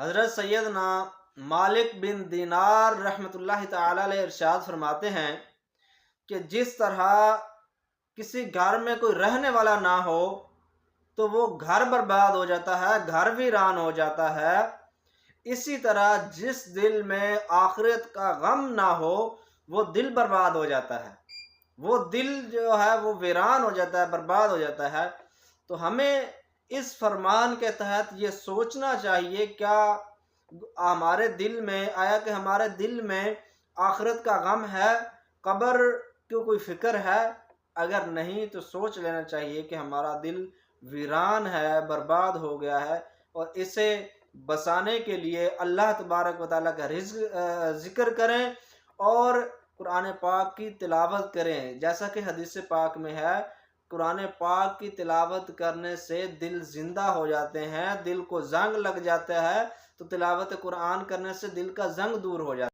حضرت سیدنا مالک بن دینار رحمۃ اللہ تعالی علیہ ارشاد فرماتے ہیں کہ جس طرح کسی گھر میں کوئی رہنے والا نہ ہو تو وہ گھر برباد ہو جاتا ہے، گھر ویران ہو جاتا ہے، اسی طرح جس دل میں آخرت کا غم نہ ہو وہ دل برباد ہو جاتا ہے، وہ دل جو ہے وہ ویران ہو جاتا ہے، برباد ہو جاتا ہے۔ تو ہمیں اس فرمان کے تحت یہ سوچنا چاہیے، کیا ہمارے دل میں ہمارے دل میں آخرت کا غم ہے، قبر کی کوئی فکر ہے؟ اگر نہیں تو سوچ لینا چاہیے کہ ہمارا دل ویران ہے، برباد ہو گیا ہے، اور اسے بسانے کے لیے اللہ تبارک و تعالیٰ کا ذکر کریں اور قرآن پاک کی تلاوت کریں۔ جیسا کہ حدیث پاک میں ہے، قرآن پاک کی تلاوت کرنے سے دل زندہ ہو جاتے ہیں، دل کو زنگ لگ جاتا ہے تو تلاوت قرآن کرنے سے دل کا زنگ دور ہو جاتا ہے۔